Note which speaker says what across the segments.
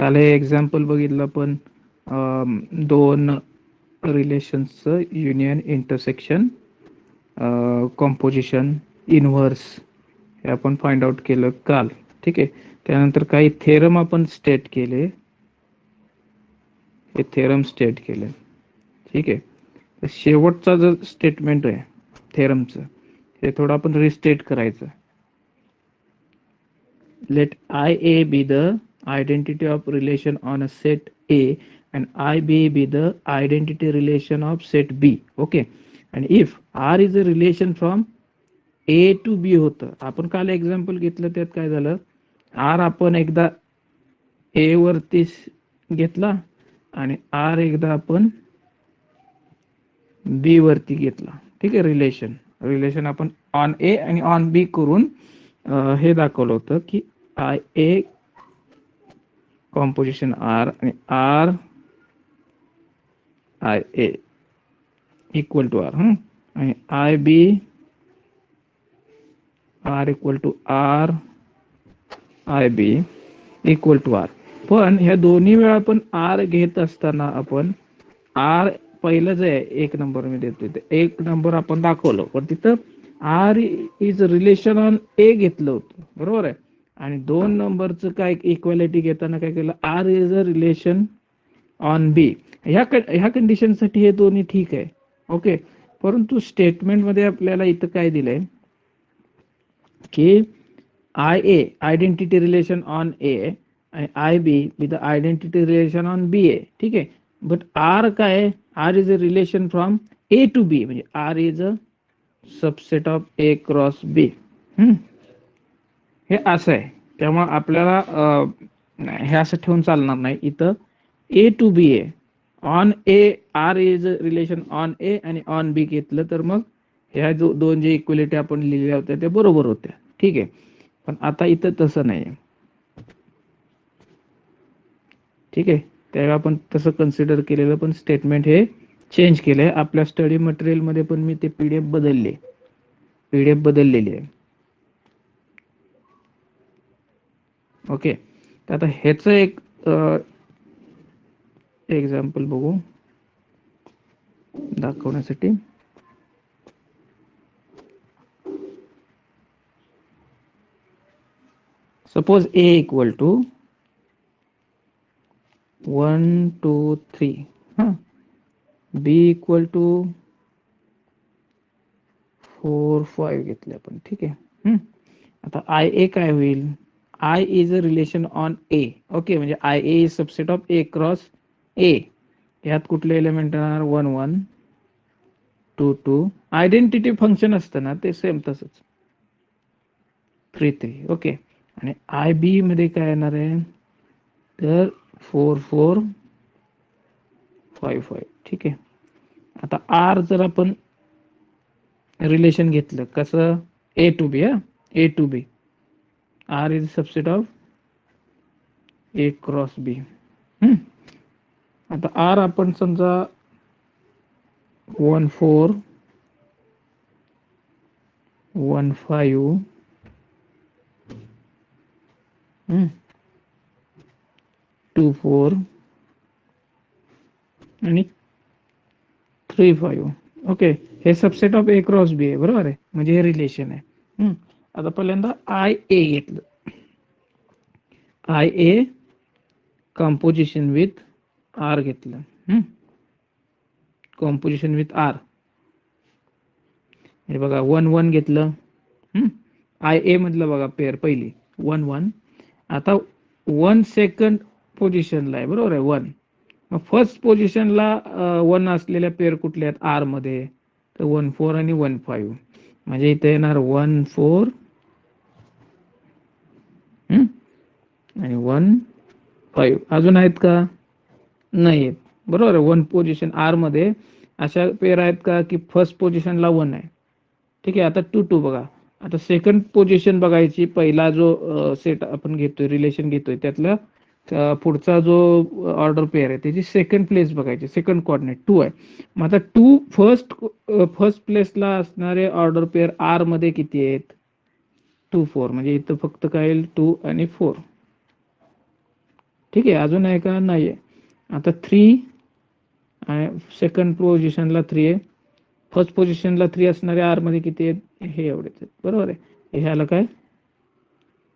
Speaker 1: काल हे एक्झाम्पल बघितलं पण दोन रिलेशन्सचं युनियन, इंटरसेक्शन, कॉम्पोजिशन, इनव्हर्स हे आपण फाइंड आउट केलं काल. ठीक आहे. त्यानंतर काही थेरम आपण स्टेट केले, हे थेरम स्टेट केले. ठीक आहे. तर शेवटचा जो स्टेटमेंट आहे थेरमचं, हे थोडं आपण रिस्टेट करायचं. Let IA be the identity of relation on a set A and IB be the identity relation of set B. Okay. And if R is a relation from A to B होतं. आपण काल example घेतलं, त्यात काय झालं, R आपण एकदा A वरती घेतला आणि R एकदा आपण B वरती घेतला. ठीक आहे. रिलेशन आपण ऑन A आणि ऑन B करून हे दाखवलं होतं की IA कॉम्पोजिशन R आणि R IA equal to R, आणि IB R equal to R IB equal to R. पण ह्या दोन्ही वेळा आपण R घेत असताना आपण R पहिलं जे आहे एक नंबर मी देतोय ते एक नंबर आपण दाखवलं, पण तिथं R is relation on A घेतलं होतं, बरोबर आहे. आणि दोन नंबरचं काय इक्वॅलिटी घेताना काय केलं, R is a relation on B. ह्या कंडिशनसाठी हे दोन्ही ठीक आहे. ओके. परंतु स्टेटमेंट मध्ये आपल्याला इथं काय दिलंय की IA identity relation on A आणि IB with identity relation on B आहे. ठीक आहे. बट R काय, R is a relation from A to B, म्हणजे R is a subset of A cross B. हे असं आहे. त्यामुळे आपल्याला हे असं ठेवून चालणार नाही. इथं A टू B आहे. On A R is relation on A आणि ऑन B घेतलं तर मग ह्या दोन जे इक्वलिटी आपण लिहिल्या होत्या त्या बरोबर होत्या. ठीक आहे. पण आता इथं तसं नाही. ठीक आहे. त्यावेळी आपण तसं कन्सिडर केलेलं, पण स्टेटमेंट हे चेंज केलंय. आपल्या स्टडी मटेरियल मध्ये पण मी ते पीडीएफ बदललेली आहे. ओके. तर आता ह्याचं एक एक्झाम्पल बघू दाखवण्यासाठी. Suppose A equal to 1 2 3, B equal to 4 5 घेतले आपण. ठीक आहे. आता IA काय होईल, I is a relation on A. Okay. म्हणजे IA is subset of A cross A. यात कुठले एलिमेंट येणार, 1 1 2 2. आयडेंटिटी फंक्शन असतं ना ते सेम तसंच 3 3. ओके. आणि IB मध्ये काय येणार आहे, तर 4 4 5 5. ठीक आहे. आता R जर आपण रिलेशन घेतलं कसं, A to B, A to B, R is subset of A cross B. आता R आपण समजा 1 4 1 5 2 4 आणि 3 5. ओके. हे subset of A cross B आहे, बरोबर आहे. म्हणजे हे रिलेशन आहे. आता पहिल्यांदा IA घेतलं, IA कॉम्पोजिशन विथ R घेतलं. कॉम्पोजिशन विथ R हे बघा 1 1 घेतलं. IA मधलं बघा पेअर पहिली 1 1. आता 1 सेकंड पोझिशनला आहे, बरोबर आहे 1. मग फर्स्ट पोझिशनला 1 असलेल्या पेअर कुठल्या आहेत R मध्ये, तर 1 4 आणि 1 5. म्हणजे इथे येणार 1 4 आणि 1 5. अजून आहेत का, नाही आहेत, बरोबर आहे. 1 पोझिशन R मध्ये अशा पेअर आहेत का की फर्स्ट पोझिशनला 1 आहे. ठीक आहे. आता 2 2 बघा. आता सेकंड पोझिशन बघायची, पहिला जो सेट आपण घेतोय, रिलेशन घेतोय, त्यातला पुढचा जो ऑर्डर पेअर आहे त्याची सेकंड प्लेस बघायची, सेकंड कोऑर्डिनेट 2 आहे. मग आता 2 फर्स्ट प्लेसला असणारे ऑर्डर पेअर R मध्ये किती आहेत, 2 4. म्हणजे इथं फक्त काय येईल 2 आणि 4. ठीक आहे, अजून आहे का? नाही आहे. आता 3 सेकंड पोझिशनला 3 आहे, फर्स्ट पोझिशनला 3 असणारे आर मध्ये किती आहेत? हे एवढेच आहेत, बरोबर आहे. हे आलं काय?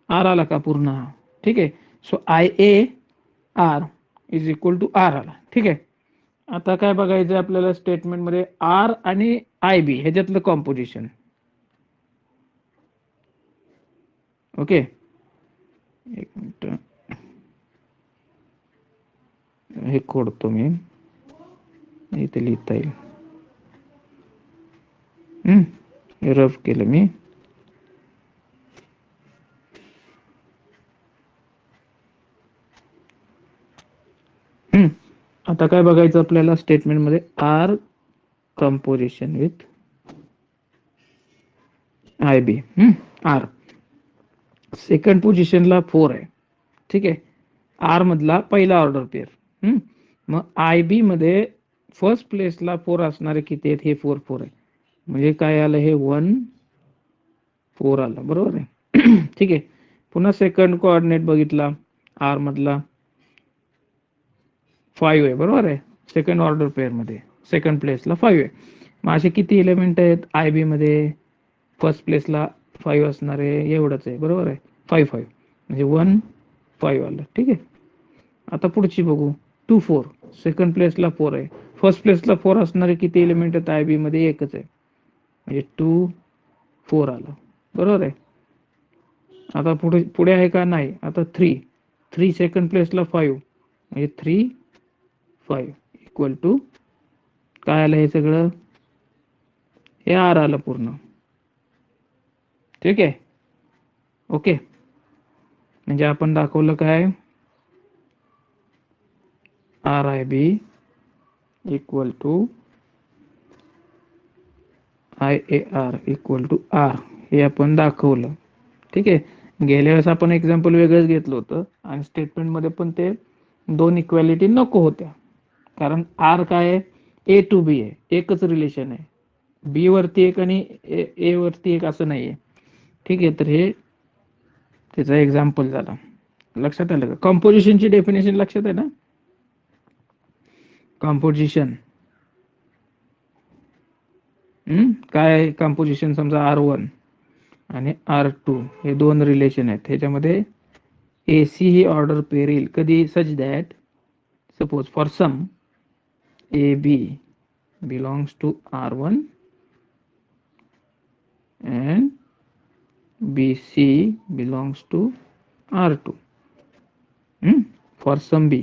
Speaker 1: आर आला का पूर्ण? ठीक आहे. So I A R is equal to R आला. ठीक आहे. आता काय बघायचं आपल्याला स्टेटमेंट मध्ये? आर आणि आय बी ह्याच्यातलं कॉम्पोजिशन. ओके, एक मिनिट हे खोडतो मी, इथे लिहिता येईल. रफ केलं मी. आता काय बघायचं आपल्याला स्टेटमेंट मध्ये? R composition with I B. R second पोझिशनला 4 आहे. ठीक आहे, आर मधला पहिला ऑर्डर पेअर. मग आय बी मध्ये फर्स्ट प्लेसला 4 असणारे किती आहेत? हे 4 4 आहे. म्हणजे काय आलं? हे 1 4 आलं, बरोबर आहे. ठीक आहे. पुन्हा सेकंड कोऑर्डिनेट बघितला, आर मधला 5 आहे, बरोबर आहे. सेकंड ऑर्डर पेअर मध्ये सेकंड प्लेसला 5 आहे. मग असे किती एलिमेंट आहेत आय बी मध्ये? फर्स्ट प्लेसला 5 असणारे एवढंच आहे, बरोबर आहे. 5 5 म्हणजे 1 5 आलं. ठीक आहे. आता पुढची बघू. 2 4 सेकंड प्लेसला 4 आहे, फर्स्ट प्लेसला 4 असणारे किती एलिमेंट आहेत आय बी मध्ये? एकच आहे, म्हणजे 2 4 आलं, बरोबर आहे. आता पुढे पुढे आहे का? नाही. आता 3 सेकंड प्लेसला 5 म्हणजे 3 5 इक्वल टू काय आलं? हे सगळं हे आर आलं पूर्ण. ठीक आहे. ओके, म्हणजे आपण दाखवलं काय? R I B equal to I A R equal to R, हे आपण दाखवलं. ठीक आहे. गेल्या वेळेस आपण एक्झाम्पल वेगळंच घेतलं होतं आणि स्टेटमेंटमध्ये पण ते दोन इक्वॅलिटी नको होत्या, कारण आर काय आहे? ए टू बी आहे, एकच रिलेशन आहे. बी वरती एक आणि ए वरती एक असं नाहीये. ठीक आहे, तर हे त्याचा एक्झाम्पल झाला. लक्षात आलं का? कॉम्पोजिशनची डेफिनेशन लक्षात आहे ना? कॉम्पोजिशन काय आहे? कॉम्पोजिशन समजा R1 आणि R2 हे दोन रिलेशन आहेत, ह्याच्यामध्ये AC ही ऑर्डर पेअर येईल कधी? Such that suppose for some AB belongs to R1 and BC belongs to R2 for some B,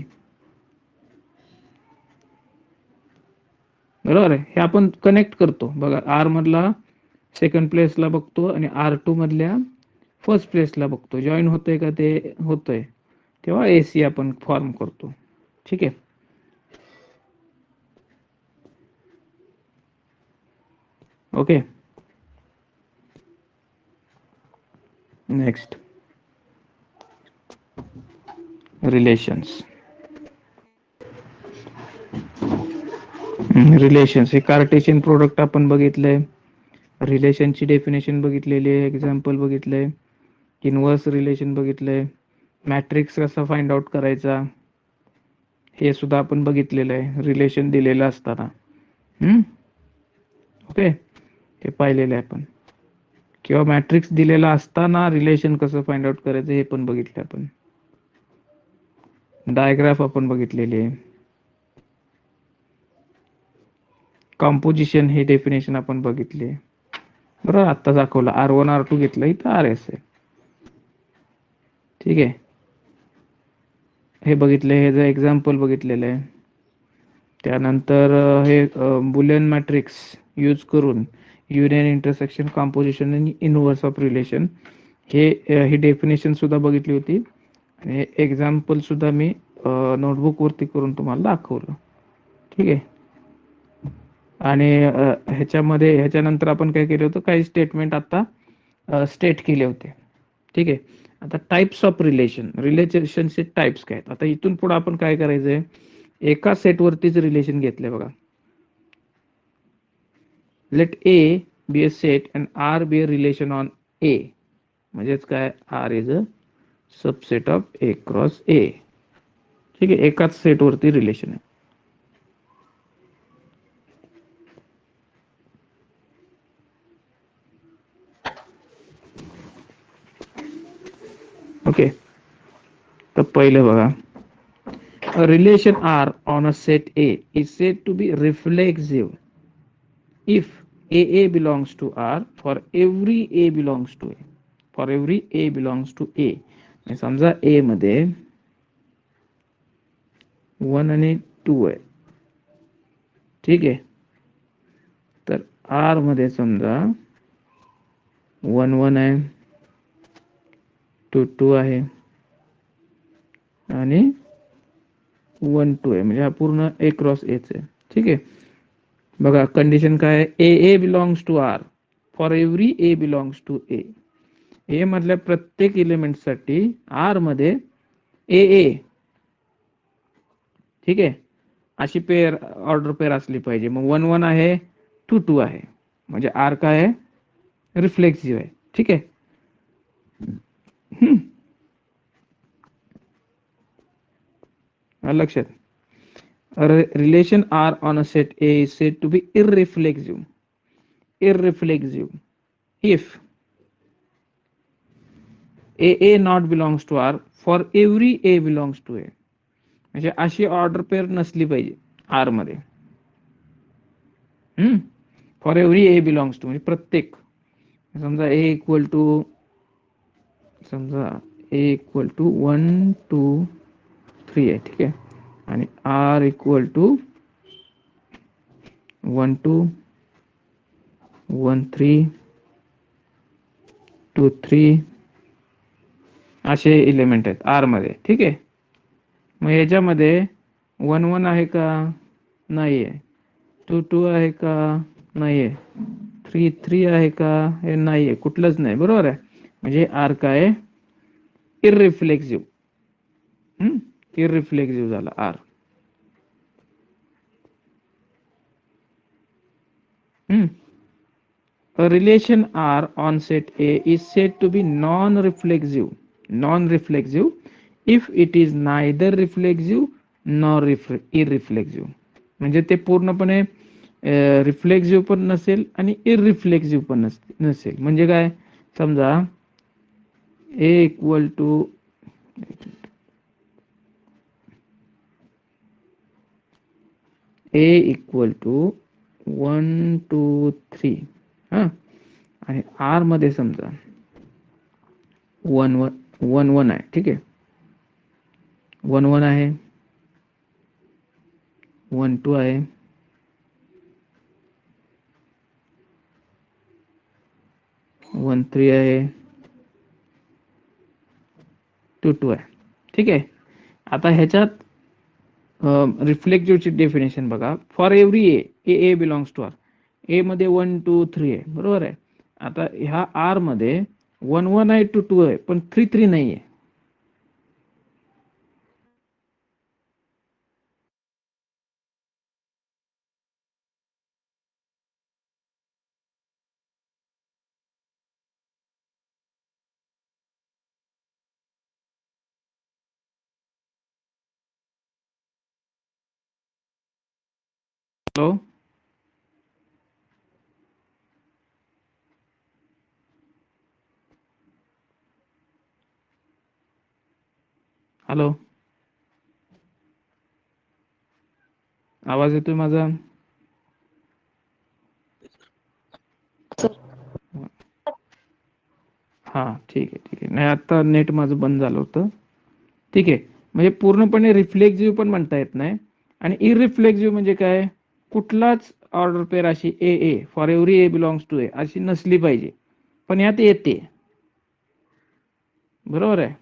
Speaker 1: बरोबर आहे. हे आपण कनेक्ट करतो बघा. आर मधला सेकंड प्लेसला बघतो आणि R2 मधल्या फर्स्ट प्लेसला बघतो, जॉईन होतंय का? ते होतंय, तेव्हा AC आपण फॉर्म करतो. ठीक आहे. Okay, next relations. रिलेशन्स हे कार्टेशियन प्रोडक्ट आपण बघितलंय, रिलेशनची डेफिनेशन बघितलेली आहे, एक्झाम्पल बघितलंय, इनव्हर्स रिलेशन बघितलंय, मॅट्रिक्स कसा फाइंड आउट करायचा हे सुद्धा आपण बघितलेलं आहे रिलेशन दिलेलं असताना. ओके, हे पाहिलेलं आहे आपण. किंवा मॅट्रिक्स दिलेला असताना रिलेशन कसं फाइंड आउट करायचं हे पण बघितलं आपण. डायग्राफ आपण बघितलेली आहे. कॉम्पोजिशन हे डेफिनेशन आपण बघितले, बरोबर. आता दाखवलं R1 R2 घेतलं, इथं RS आहे. ठीक आहे, हे बघितले, हे जे एक्झाम्पल बघितलेलं आहे. त्यानंतर हे बुलियन मॅट्रिक्स यूज करून युनियन, इंटरसेक्शन, कॉम्पोजिशन आणि inverse of relation he definition सुद्धा बघितली होती आणि एक्झाम्पल सुद्धा मी नोटबुक वरती करून तुम्हाला दाखवलं. ठीक आहे. आणि ह्याच्यामध्ये ह्याच्यानंतर आपण काय केलं होतं? काही स्टेटमेंट आता स्टेट केले होते. ठीक आहे. आता टाइप्स ऑफ रिलेशनचे टाइप्स काय आहेत? आता इथून पुढे आपण काय करायचंय? एका सेटवरतीच रिलेशन घेतलंय बघा. Let A be a set and R be a relation on A, म्हणजेच काय? R is a subset of A cross A. ठीक आहे, एकाच सेटवरती रिलेशन आहे. ओके, तर पहिलं बघा, a relation R on a set A is said to be reflexive if AA belongs to R for every A belongs to A. For every A belongs to A. समजा A मध्ये 1 आणि 2 आहे, ठीक आहे. तर R मध्ये समजा 1 1 आहे, 2 2 आहे आणि 1 2 आहे, म्हणजे हा पूर्ण A क्रॉस Aच आहे. ठीक आहे, बघा कंडिशन काय आहे, A belongs to R for every A belongs to A. A मधल्या प्रत्येक एलिमेंट साठी आर मध्ये ए, ठीक आहे, अशी पेअर ऑर्डर पेअर असली पाहिजे. मग 1 1 आहे, 2 2 आहे, म्हणजे आर काय आहे, रिफ्लेक्सिव्ह आहे. ठीक आहे, लक्षात. Relation R on a set A is said to be irreflexive if A not belongs to R for every A belongs to A. म्हणजे अशी ऑर्डर पेअर नसली पाहिजे आर मध्ये. For every A belongs to, म्हणजे प्रत्येक, समजा ए equal to, समजा ए equal to 1 2 3 आहे, ठीक आहे, आणि आर इक्वल टू 1 2 1 3 2 3 असे एलिमेंट आहेत आर मध्ये. ठीक आहे, मग याच्यामध्ये 1 1 आहे का, नाहीये. 2 2 आहे का, नाहीये. 3 3 आहे का, हे नाहीये, कुठलंच नाही. बरोबर आहे, म्हणजे आर काय, इररिफ्लेक्सिव्ह. इररिफ्लेक्सिव्ह झाला R. A relation R on set A is said to be non-reflexive if it is neither reflexive nor irreflexive. म्हणजे ते पूर्णपणे रिफ्लेक्सिव्ह पण नसेल आणि इररिफ्लेक्सिव्ह पण नसेल. म्हणजे काय, समजा ए इक्वल टू A 1 2 3 हा, आणि आर मध्ये समजा 1 1 1 आहे, ठीक आहे, 1 1 आहे, 1 2 आहे, 1 3 आहे, 2 2 आहे. ठीक आहे, आता ह्याच्यात रिफ्लेक्टिव्हची डेफिनेशन बघा. For every A belongs to R. A मध्ये 1 2 3 आहे, बरोबर आहे. आता ह्या आर मध्ये 1 1 आहे, 2 2 आहे, पण 3 3 नाहीये. हॅलो, हॅलो, आवाज येतोय माझा? हा, ठीक आहे, ठीक आहे. नाही, आता नेट माझं बंद झालं होतं. ठीक आहे, म्हणजे पूर्णपणे रिफ्लेक्सिव्ह पण म्हणता येत नाही, आणि इररिफ्लेक्सिव्ह म्हणजे काय, कुठलाच ऑर्डर पेअर अशी A for every A belongs to A अशी नसली पाहिजे, पण यात येते. बरोबर आहे,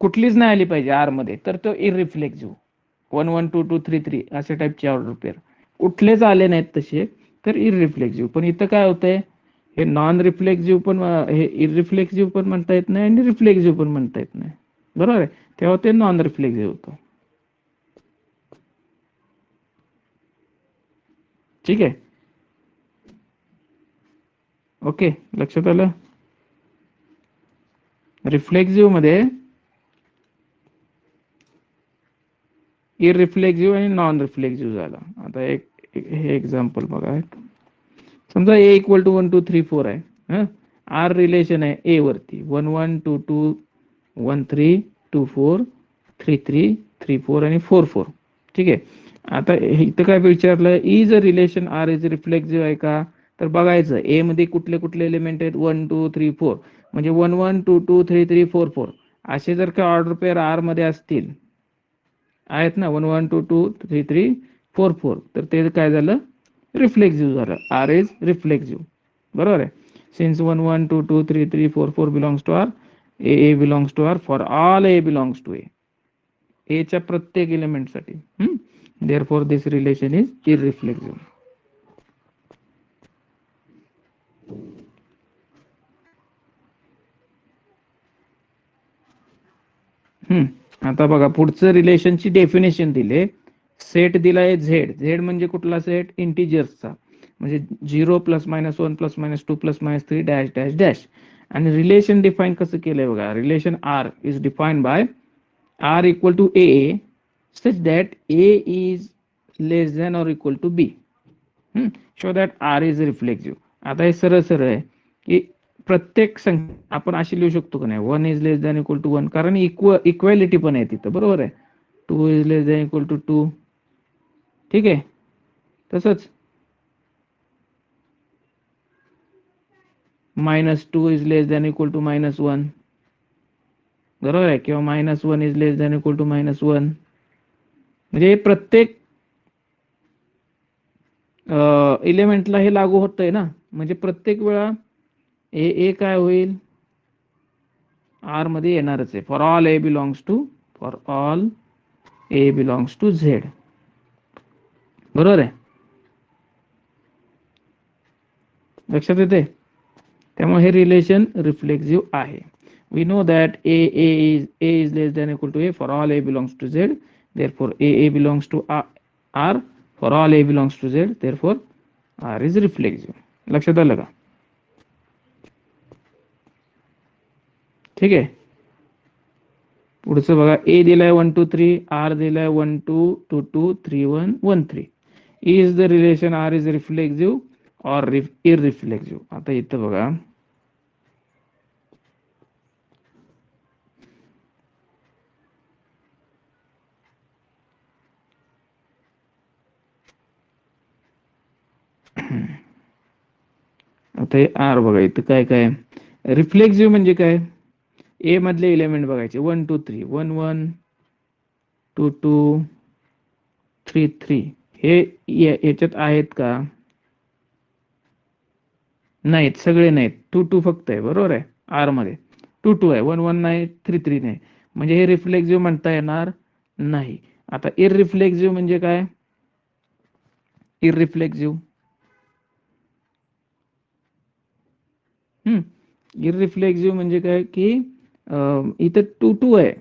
Speaker 1: कुठलीच नाही आली पाहिजे आर मध्ये, तर तो इररिफ्लेक्सिव्ह. 1 1 2 2 3 3 अशा टाईपचे ऑर्डर पेअर कुठलेच आले नाहीत तसे, तर इररिफ्लेक्सिव्ह. पण इथं काय होतंय, हे नॉन रिफ्लेक्सिव्ह पण, हे इररिफ्लेक्सिव्ह पण म्हणता येत नाही आणि रिफ्लेक्सिव्ह पण म्हणता येत नाही. बरोबर आहे, तेव्हा ते नॉन रिफ्लेक्सिव्ह होतं. ठीक आहे, ओके, लक्षात आलं. रिफ्लेक्सिव्ह मध्ये इररिफ्लेक्सिव्ह आणि नॉन रिफ्लेक्सिव्ह झाला. आता हे एक्झाम्पल बघा. समजा ए इक्वल टू 1 2 3 4 आहे. हं, आर रिलेशन आहे ए वरती 1 1 2 2 1 3 2 4 3 3 3 4 आणि 4 4. ठीक आहे. आता इथं काय विचारलं, is a relation R is reflexive आहे का? तर बघायचं ए मध्ये कुठले कुठले एलिमेंट आहेत 1 2 3 4, म्हणजे 1 1 2 2 3 3 4 4 असे जर का ऑर्डर पेअर आर मध्ये असतील, आहेत ना 1 1 2 2 3 3 4 4, तर ते काय झालं, रिफ्लेक्सिव्ह झालं. R is reflexive. बरोबर आहे. Since 1 1 2 2 3 3 4 4 belongs to R, A belongs to R for all A belongs to A, एच्या प्रत्येक एलिमेंटसाठी. Therefore this relation is irreflexive. आता बघा पुढचं रिलेशनची डेफिनेशन दिले. सेट दिलाय झेड. झेड म्हणजे कुठला सेट? इंटिजर्सचा, म्हणजे 0 plus minus 1 plus minus 2 plus minus 3 dash dash dash. आणि रिलेशन डिफाईन कसं केलंय बघा. Relation R is define by R equal to A such that A is less than or equal to B, show that R is reflexive. आता हे सरळ सरळ आहे की प्रत्येक संख्या आपण अशी लिहू शकतो का नाही, 1 is less than equal to 1, कारण इक्वॅलिटी पण आहे तिथं. बरोबर आहे. 2 is less than equal to 2. ठीक आहे. तसंच -2 is less than equal to -1. बरोबर आहे. किंवा -1 is less than equal to -1. म्हणजे प्रत्येक एलिमेंटला हे लागू होतंय ना. म्हणजे प्रत्येक वेळा ए काय होईल, आर मध्ये येणारच आहे. For all A belongs to, for all A belongs to Z. बरोबर आहे. लक्षात येते. त्यामुळे हे रिलेशन रिफ्लेक्सिव्ह आहे. We know that A is less than equal to A for all A belongs to Z. Therefore A belongs to R for all A belongs to Z. Therefore R is reflexive. लक्षात आलं का? ठीक आहे. पुढचं बघा. ए दिलाय 1 2 3, R दिलाय 1 2 2 2 3 1 1 3. Is the relation R is reflexive or irreflexive. आता इथं बघा, आता हे आर बघा. इथं काय काय रिफ्लेक्सिव्ह म्हणजे काय? ए मधले एलिमेंट बघायचे 1 2 3, 1 1 2 2 3 3. हे याच्यात आहेत का? नाहीत, सगळे नाहीत. 2 2 फक्त आहे. बरोबर आहे. आर मध्ये 2 2 आहे, 1 1 नाही, 3 3 नाही. म्हणजे हे रिफ्लेक्सिव्ह म्हणता येणार नाही. आता इररिफ्लेक्सिव्ह म्हणजे काय? इररिफ्लेक्सिव्ह इररिफ्लेक्सिव्ह म्हणजे काय की इथं 2 2 आहे.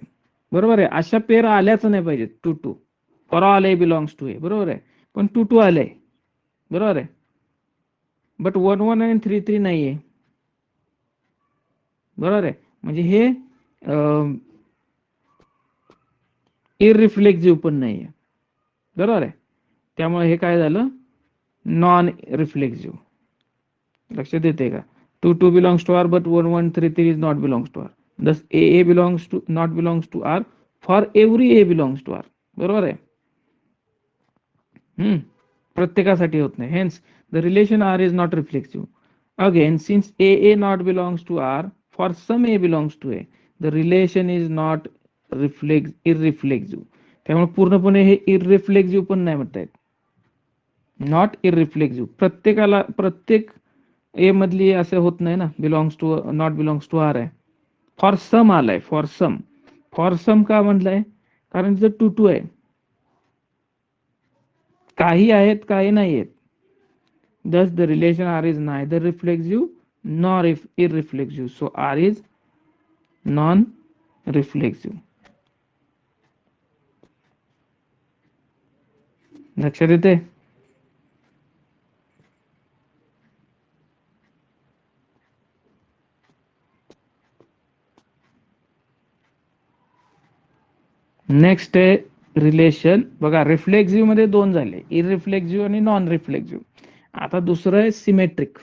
Speaker 1: बरोबर आहे. अशा पेर आल्याच नाही पाहिजेत 2 2 for all A belongs to A. बरोबर आहे. पण 2 2 आलंय. बरोबर आहे. बट 1 1 आणि 3 3 नाहीये. बरोबर आहे. म्हणजे हे इररिफ्लेक्सिव्ह पण नाहीये. बरोबर आहे. त्यामुळे हे काय झालं, नॉन रिफ्लेक्सिव्ह. लक्षात येते का? 2 2 belongs to R but 1 1 3 3 is not belongs to R. Thus A belongs to not belongs to R for every A belongs to R. बरोबर आहे. प्रत्येकासाठी होत नाही. Hence the relation R is not reflexive. Again since A not belongs to R for some A belongs to A, the relation is not irreflexive. त्यामुळे पूर्णपणे हे irreflexive पण नाही म्हणता येत. नॉट इररिफ्लेक्सिव्ह. प्रत्येकाला प्रत्येक ए मधली असं होत नाही ना. Belongs to not belongs to R आहे. फॉर सम आलाय. For some. फॉर सम का म्हटलंय? कारण जर 2 2 आहे, काही आहेत काही नाही आहेत. Thus the relation R is neither reflexive nor irreflexive. So R is non-reflexive. लक्षात येते. नेक्स्ट आहे रिलेशन बघा, रिफ्लेक्सिव्ह मध्ये दोन झाले, इररिफ्लेक्सिव्ह आणि नॉन रिफ्लेक्सिव्ह. आता दुसरं आहे symmetric.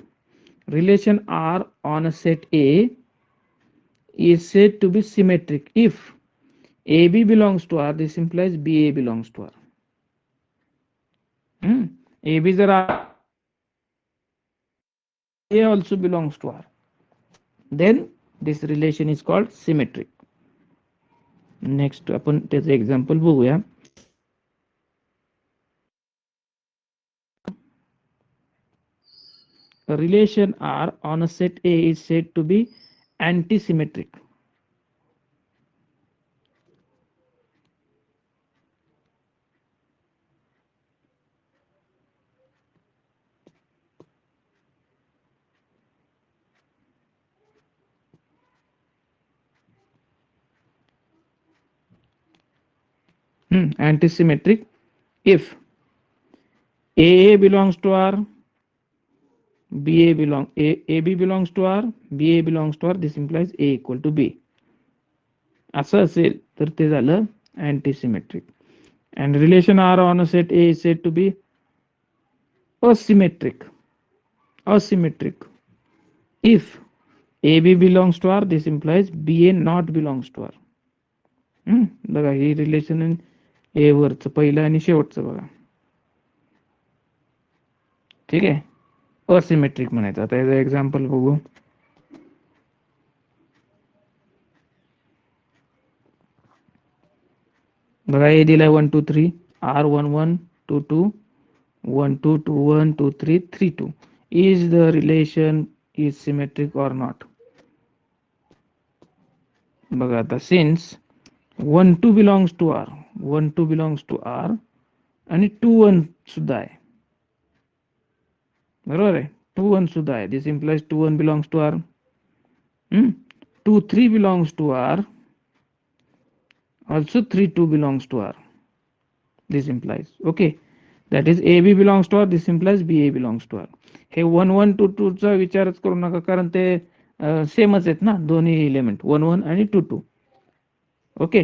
Speaker 1: Relation R on a set A is said to be symmetric if AB belongs to R. This implies BA belongs to R. AB जर A also belongs to R, then this relation is called symmetric. Next आपण त्याचं example बघूया. A relation R on a set A is said to be antisymmetric. Antisymmetric if AA belongs to R, AB belongs to R, BA belongs to R. This implies A equal to B. असं असेल तर ते झालं antisymmetric. And relation R on a set A is said to be asymmetric. Asymmetric if AB belongs to R, this implies BA not belongs to R. बघा, ही relation ए वरचं पहिलं आणि शेवटचं बघा. ठीक आहे, असिमेट्रिक म्हणायचं. आता याचं एक्झाम्पल बघू. बघा, ए दिलाय 1 2 3, R1 1 2 2 1 2 2 1 2 3 3 2. Is the relation is symmetric or not? बघा आता, since 1 2 belongs to R, 1 2 belongs to R आणि 2 1 सुद्धा आहे, बरोबर आहे. 2 1 सुद्धा आहे. This implies 2 1 belongs to R. 2 3 belongs to R, also 3 2 belongs to R. This implies, okay, that is AB belongs to R. This implies BA belongs to R. हे 1 1 2 2 चा विचारच करू नका, कारण ते सेमच आहेत ना दोन्ही एलिमेंट, 1 1 आणि 2 2. ओके,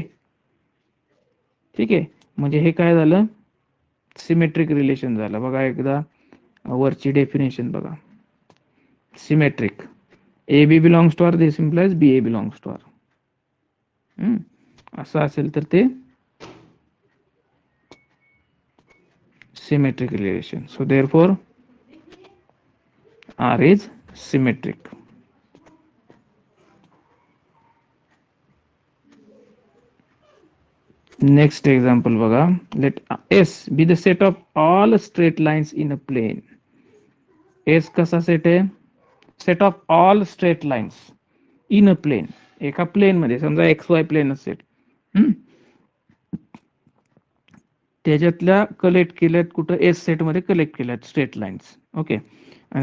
Speaker 1: ठीक आहे. म्हणजे हे काय झालं, सिमेट्रिक रिलेशन झालं. बघा एकदा वरची डेफिनेशन बघा. Symmetric, AB belongs to R. This implies BA belongs to R. असं असेल तर ते symmetric relation. So therefore R is symmetric. Next example बघा. Let S be the set of all straight lines in a plane. S कसा set आहे? Set of all straight lines in a plane. एका plane मध्ये, समजा XY plane असेल, त्याच्यातल्या collect केल्यात कुठं, एस सेट मध्ये कलेक्ट केल्यात स्ट्रेट लाइन्स. ओके,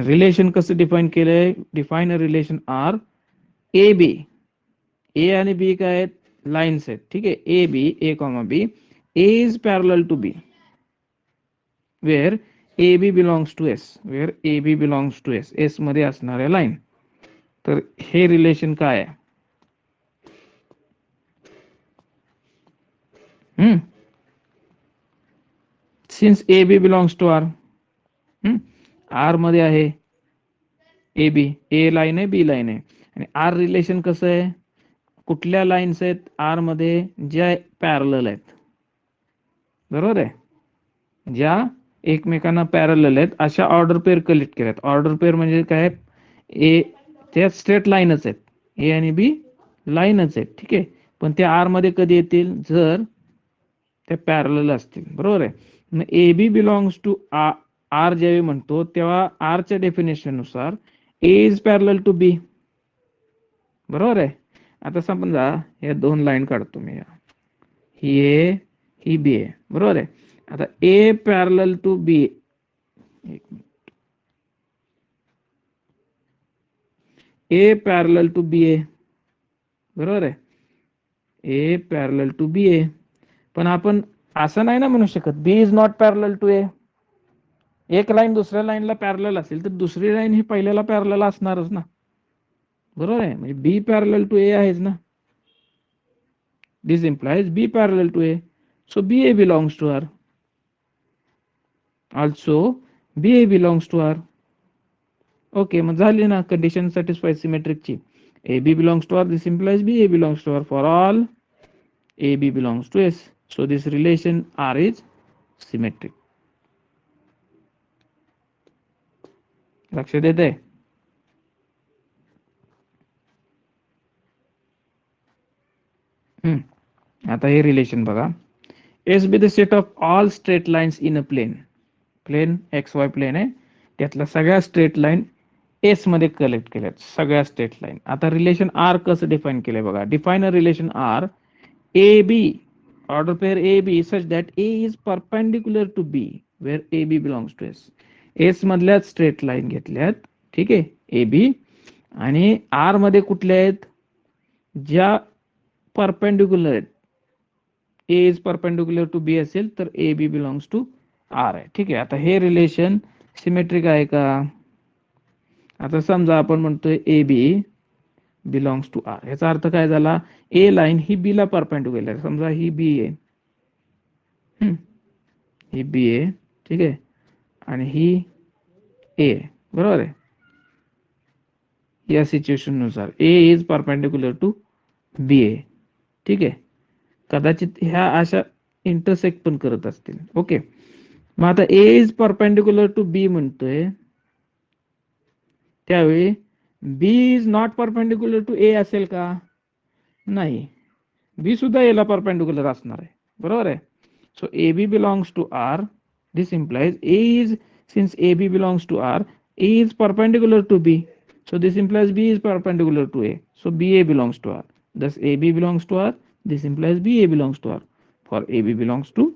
Speaker 1: रिलेशन कसं डिफाइन केलंय? Define a relation R A B. A आणि बी काय आहेत? लाइन्स आहेत. ठीक आहे, A B, A comma B. A is parallel to B where A B belongs to S, where A B belongs to S, S मध्ये असणाऱ्या line. तर हे रिलेशन काय आहे? Since A B belongs to R, R मध्ये आहे A B, A line आहे, बी line आहे. आणि आर रिलेशन कसं आहे? कुठल्या लाईन्स आहेत आर मध्ये? ज्या पॅरलल आहेत, बरोबर आहे, ज्या एकमेकांना पॅरलल आहेत अशा ऑर्डर पेअर कलेक्ट केल्यात. ऑर्डर पेअर म्हणजे काय? ए, त्या स्ट्रेट लाईनच आहेत, ए आणि बी लाईनच आहेत. ठीक आहे, पण त्या आर मध्ये कधी येतील? जर त्या पॅरलल असतील, बरोबर आहे. मग A B belongs to R ज्यावेळी म्हणतो तेव्हा आरच्या डेफिनेशन नुसार A is parallel to B, बरोबर आहे. आता समजा या दोन लाईन काढतो मी, ही ए, ही बी आहे, बरोबर आहे. आता ए पॅरलल टू बी, एक मिनिट, ए पॅरलल टू बी ए, बरोबर आहे, ए पॅरलल टू बी ए. पण आपण असं नाही ना म्हणू शकत बी इज नॉट पॅरलल टू ए. एक लाईन दुसऱ्या लाईनला पॅरलल असेल तर दुसरी लाईन ही पहिल्याला पॅरलल असणारच ना, बरोबर आहे. म्हणजे बी पॅरलल टू ए आहेच ना. This implies B parallel to A. So BA belongs to R. Also BA belongs to R. Okay, मग झाली ना कंडिशन सॅटिस्फाय सिमेट्रिकची. A B belongs to R, this implies B A belongs to R for all A B belongs to S. So this relation R is symmetric. लक्षात येते? आता हे relation बघा. S be the set of all straight lines in a plane. Plane X Y plane आहे, त्यातल्या सगळ्या straight line S मध्ये collect केल्यात, सगळ्या स्ट्रेट लाईन. आता रिलेशन आर कसं डिफाइन केलंय बघा. Define a relation R A B, order pair A B such that A is perpendicular to B where A B belongs to S. S मधल्याच straight line घेतल्यात, ठीक आहे, A बी, आणि R मध्ये कुठल्या आहेत, ज्या परपेंडिक्युलर आहेत. A is perpendicular to B असेल तर A B belongs to R आहे, ठीक आहे. आता हे रिलेशन सिमेट्रिक आहे का? आता समजा आपण म्हणतोय A B belongs to R, याचा अर्थ काय झाला, ए लाईन ही बी ला परपेंडिक्युलर आहे. समजा ही बी आहे, ही बी आहे, ठीक आहे, आणि ही ए आहे, बरोबर आहे. या सिच्युएशन नुसार ए इज परपेंडिक्युलर टू बी आहे, ठीक आहे. कदाचित ह्या अशा इंटरसेक्ट पण करत असतील. ओके, मग आता ए इज परपेंडिक्युलर टू बी म्हणतोय, त्यावेळी बी इज नॉट परपेंडिक्युलर टू ए असेल का? नाही, बी सुद्धा ए ला परपेंडिक्युलर असणार आहे, बरोबर आहे. So A B belongs to R, this implies A is, since A B belongs to R, A is perpendicular to B, so this implies b is perpendicular to a, so ba belongs to r, thus ab belongs to r, this implies ba belongs to r for ab belongs to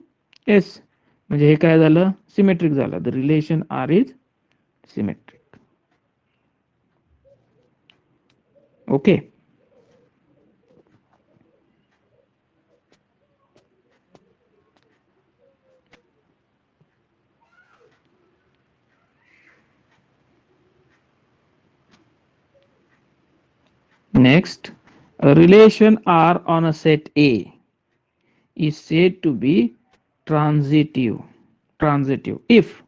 Speaker 1: s. म्हणजे हे काय झालं, symmetric झालं. The relation R is symmetric. Okay, next, a relation R on a set A is said to be transitive if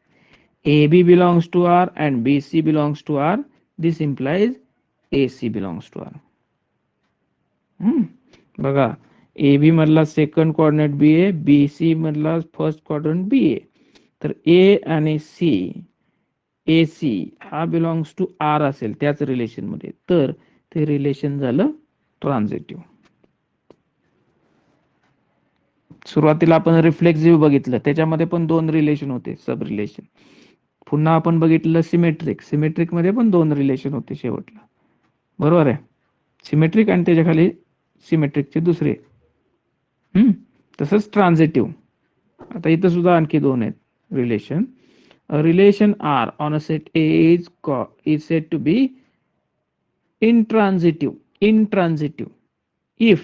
Speaker 1: AB belongs to R and BC belongs to R. This implies AC belongs to R. बघा, A B मधला second coordinate बी आहे, B C मधला first coordinate बी आहे, तर ए आणि C, ए C हा belongs to R असेल त्याच रिलेशन मध्ये, तर ते रिलेशन झालं ट्रान्झिटिव्ह. सुरुवातीला आपण रिफ्लेक्सिव्ह बघितलं, त्याच्यामध्ये पण दोन रिलेशन होते, सब रिलेशन. पुन्हा आपण बघितलं सिमेट्रिक, सिमेट्रिक मध्ये पण दोन रिलेशन होते शेवटला, बरोबर आहे. सिमेट्रिक आणि त्याच्या खाली सिमेट्रिकचे दुसरे. तसंच ट्रान्झिटिव्ह. आता इथं सुद्धा आणखी दोन आहेत relation. Relation R on a set A is said to be intransitive if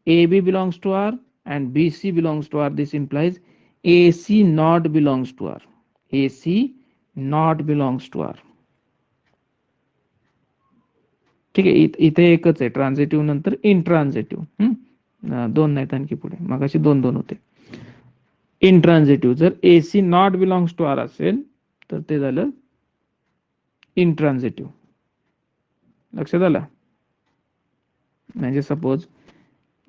Speaker 1: AB belongs to R and BC belongs to R. This implies AC not belongs to R. AC not belongs to R. ठीक आहे, इथे एकच आहे, ट्रान्झिटिव्ह नंतर इंट्रान्झिटिव्ह. दोन नाहीत आणखी पुढे, मगाशी दोन दोन होते. इंट्रान्झिटिव्ह जर AC not belongs to R असेल तर ते झालं इंट्रान्झिटिव्ह. लक्षात आलं? म्हणजे सपोज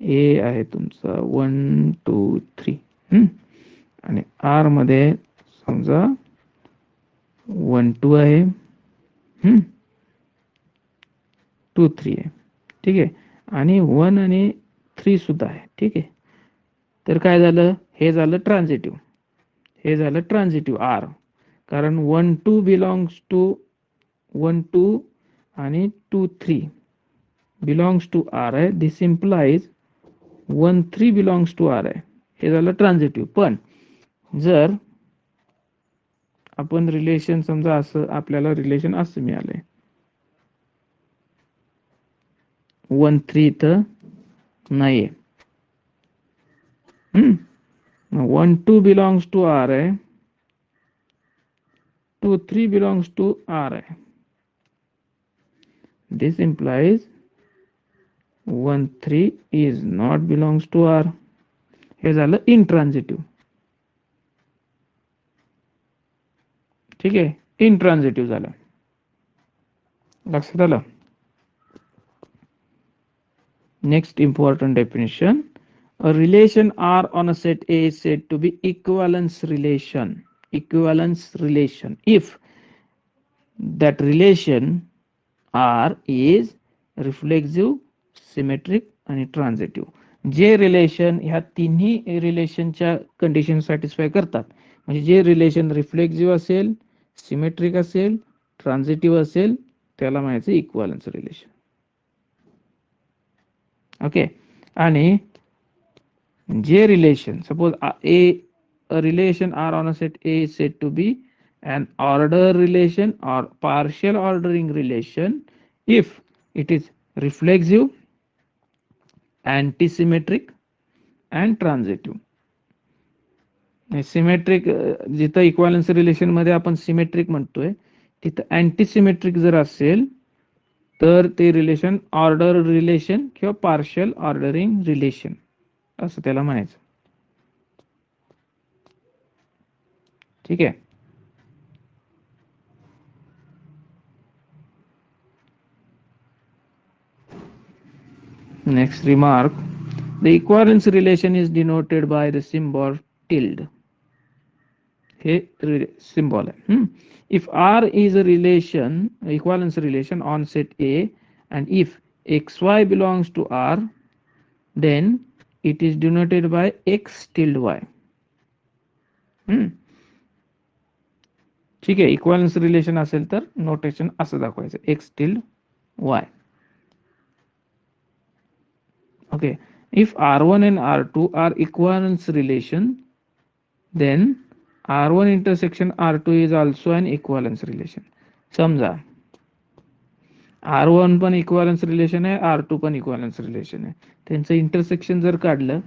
Speaker 1: ए आहे तुमचा 1 2 3 आणि आर मध्ये समजा 1 2 आहे, 2 3 आहे, ठीक आहे, आणि 1 आणि 3 सुद्धा आहे, ठीक आहे. तर काय झालं, हे झालं ट्रान्झिटिव्ह, हे झालं ट्रान्झिटिव्ह आर, कारण 1 2 बिलॉंग्स टू 1 2 आणि 2 3 बिलॉंग्स टू आर आहे. This implies 1 3 belongs to R आहे, हे झालं ट्रान्झिटिव्ह. पण जर आपण रिलेशन समजा असं, आपल्याला रिलेशन असं मिळालंय, 1 3 इथं नाहीये, 1 2 बिलॉंग्स टू आर आहे, 2 3 बिलॉंग्स टू आर आहे. This implies 1 3 is not belongs to R. हे झालं इंट्रान्झिटिव्ह. ठीक आहे, इंट्रान्झिटिव्ह झालं. लक्षात आलं. Next important definition: a relation R on a set A is said to be equivalence relation. Equivalence relation if that relation R is reflexive, symmetric आणि transitive. जे relation ह्या तिन्ही रिलेशनच्या कंडिशन सॅटिस्फाय करतात, म्हणजे जे रिलेशन रिफ्लेक्सिव्ह असेल, symmetric असेल, ट्रान्झिटिव्ह असेल, त्याला म्हणायचं इक्विव्हॅलन्स रिलेशन. ओके. आणि जे relation, suppose a relation R on a set A is said to be an order relation or partial ordering relation if it is reflexive, antisymmetric and transitive. Symmetric, जिथं इक्वालन्स relation मध्ये आपण symmetric म्हणतोय, तिथं अँटीसिमेट्रिक जर असेल तर ते रिलेशन ऑर्डर रिलेशन किंवा पार्शियल ऑर्डरिंग रिलेशन असं त्याला म्हणायचं. ठीक आहे. Next remark: the equivalence relation is denoted by the symbol tilde. हे symbol आहे. If R is a relation, equivalence relation on set A, and if xy belongs to R, then it is denoted by x tilde y. ठीक आहे, इक्वालन्स relation असेल तर notation असं दाखवायचं, x tilde y. Okay, if R1 and R2 are equivalence relation, then R1 intersection R2 is also an equivalence relation. समजा R1 पण equivalence relation आहे, R2 पण इक्विव्हॅलन्स रिलेशन आहे, त्यांचं इंटरसेक्शन जर काढलं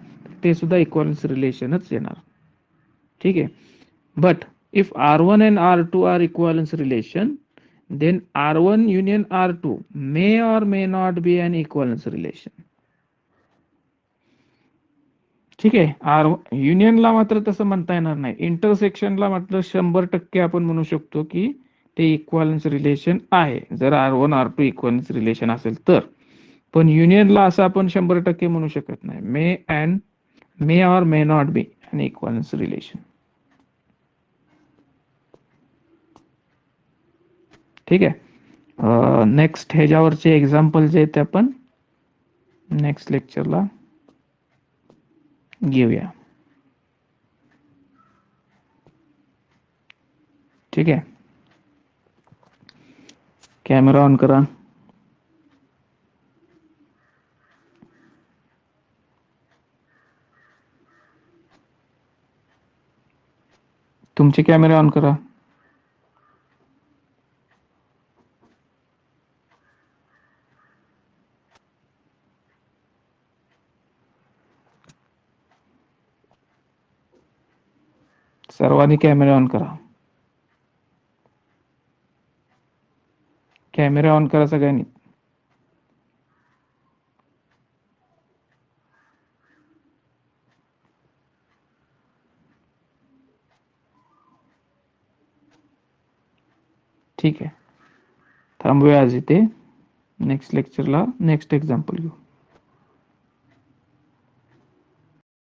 Speaker 1: ते सुद्धा इक्विव्हॅलन्स रिलेशनच येणार. ठीक आहे. But if R1 and R2 are equivalence relation, then R1 union R2 may or may not be an equivalence relation. ठीक आहे. युनियनला मात्र तसं म्हणता येणार नाही. इंटरसेक्शनला मात्र 100% आपण म्हणू शकतो की ते इक्विव्हॅलन्स रिलेशन आहे, जर R1 R2 इक्विव्हॅलन्स रिलेशन असेल तर. पण युनियनला असं आपण 100% म्हणू शकत नाही. May or may not be an equivalence relation. ठीक आहे. नेक्स्ट ह्याच्यावरचे एक्झाम्पल जे आहेत ते आपण नेक्स्ट लेक्चरला घेऊया. ठीक आहे. कॅमेरा ऑन करा. तुमचे कॅमेरे ऑन करा. सर्वांनी कॅमेरा ऑन करा. कॅमेरा ऑन करा सगळ्यांनी. ठीक आहे, थांबूया आज इथे. नेक्स्ट लेक्चरला नेक्स्ट एक्झाम्पल घेऊ.